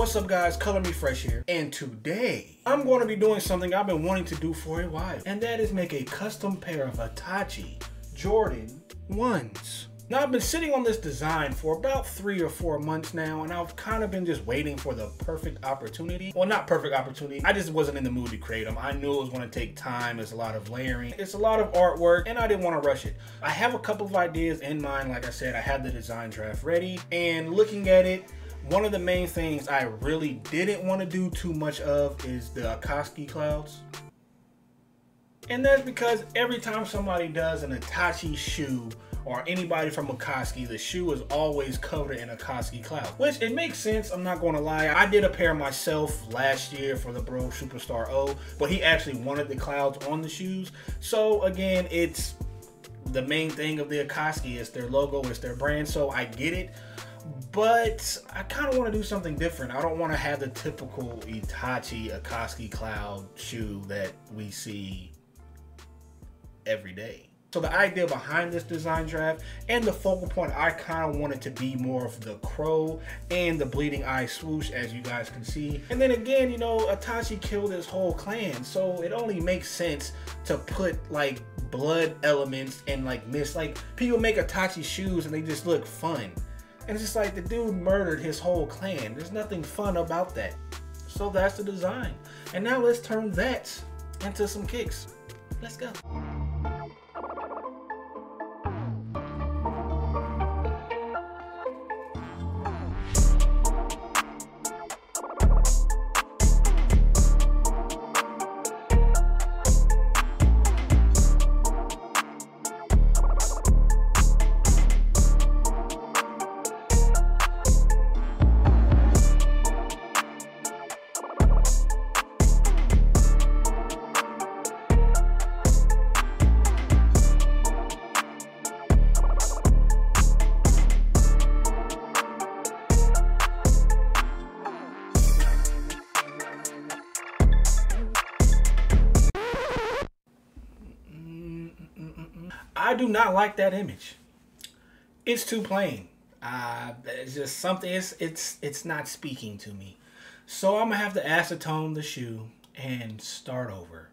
What's up guys, Color Me Fresh here, and today I'm going to be doing something I've been wanting to do for a while, and that is make a custom pair of Itachi Jordan 1s. Now I've been sitting on this design for about 3 or 4 months now, and I've kind of been just waiting for the perfect opportunity. Well, not perfect opportunity, I just wasn't in the mood to create them. I knew it was going to take time, it's a lot of layering, it's a lot of artwork, and I didn't want to rush it. I have a couple of ideas in mind. Like I said, I have the design draft ready, and looking at it, one of the main things I really didn't want to do too much of is the Akatsuki clouds. And that's because every time somebody does an Itachi shoe, or anybody from Akatsuki, the shoe is always covered in Akatsuki cloud. Which, it makes sense, I'm not going to lie. I did a pair myself last year for the Bro Superstar O, but he actually wanted the clouds on the shoes. So again, it's the main thing of the Akatsuki. It's their logo, it's their brand, so I get it. But I kind of want to do something different. I don't want to have the typical Itachi Akatsuki cloud shoe that we see every day. So the idea behind this design draft and the focal point, I kind of want it to be more of the crow and the bleeding eye swoosh, as you guys can see. And then again, you know, Itachi killed his whole clan, so it only makes sense to put like blood elements and like mist. Like, people make Itachi shoes and they just look fun. And it's just like, the dude murdered his whole clan. There's nothing fun about that. So that's the design. And now let's turn that into some kicks. Let's go. I do not like that image. It's too plain. It's just something, it's not speaking to me. So I'm gonna have to acetone the shoe and start over.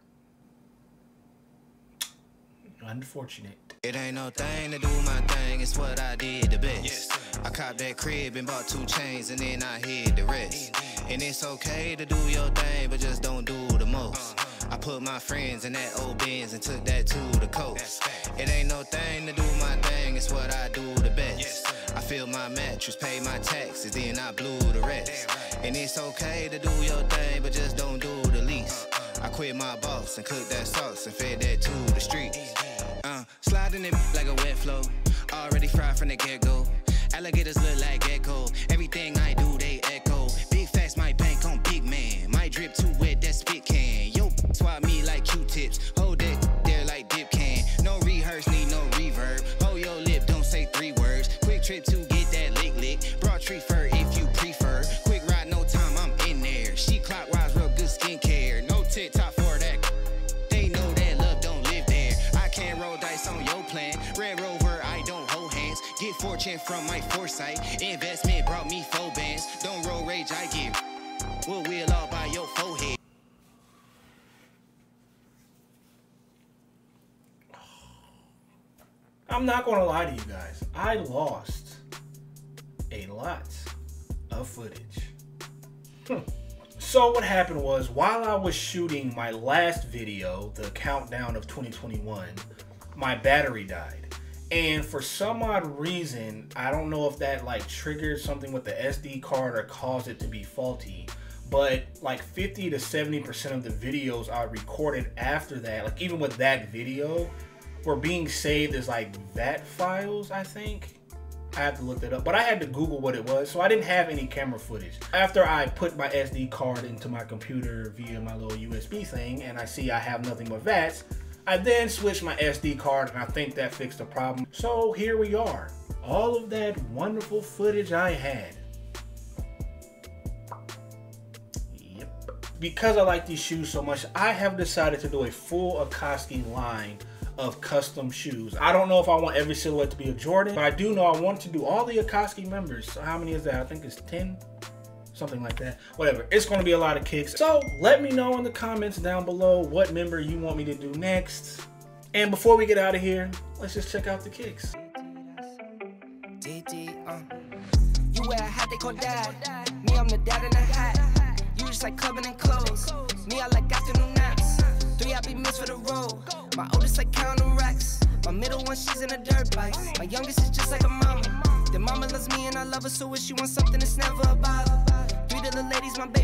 Unfortunate. It ain't no thing to do my thing, it's what I did the best. Yes. I copped that crib and bought 2 chains and then I hid the rest. And it's okay to do your thing, but just don't do the most. I put my friends in that old Benz and took that to the coast. It ain't no thing to do my thing, it's what I do the best. I fill my mattress, pay my taxes, then I blew the rest. And it's okay to do your thing, but just don't do the least. I quit my boss and cooked that sauce and fed that to the streets. Sliding it like a wet flow, already fried from the get-go. Alligators look like gecko, everything I do they echo. Big facts, my bank on big man, my drip too wet, that spit can. Yo, swap me like Q-tips, hold that there like dip can. No rehearse, need no reverb, hold your lip, don't say 3 words. Quick trip to get that lick, broad tree fur if you prefer. Quick ride, no time, I'm in there. She clockwise, real good skincare, no TikTok for that. They know that love don't live there. I can't roll dice on your plan. Red Rover, I don't hold hands. Get fortune from my foresight. Investment brought me 4 bands. Don't roll rage, I get. We'll wheel all by your forehead. I'm not gonna lie to you guys. I lost a lot of footage. So what happened was, while I was shooting my last video, the countdown of 2021, my battery died. And for some odd reason, I don't know if that like triggered something with the SD card or caused it to be faulty, but like 50 to 70% of the videos I recorded after that, like even with that video, were being saved as like VAT files, I think. I have to look that up, but I had to Google what it was, so I didn't have any camera footage. After I put my SD card into my computer via my little USB thing, and I see I have nothing but VATs, I then switched my SD card, and I think that fixed the problem. So here we are. All of that wonderful footage I had. Yep. Because I like these shoes so much, I have decided to do a full Akatsuki line of custom shoes. I don't know if I want every silhouette to be a Jordan, but I do know I want to do all the Akatsuki members. So how many is that? I think it's 10. something like that. Whatever, it's gonna be a lot of kicks. So let me know in the comments down below what member you want me to do next. And before we get out of here, let's just check out the kicks. You wear a hat they call dad. Me, I'm the dad in a hat. You just like clubbing and clothes. Me, I like afternoon naps. 3 happy meals for the road. My oldest like counting racks. My middle one, she's in a dirt bike. My youngest is just like a mama. The mama loves me and I love her, so if she wants something, it's never a bother. 3 little ladies, my baby.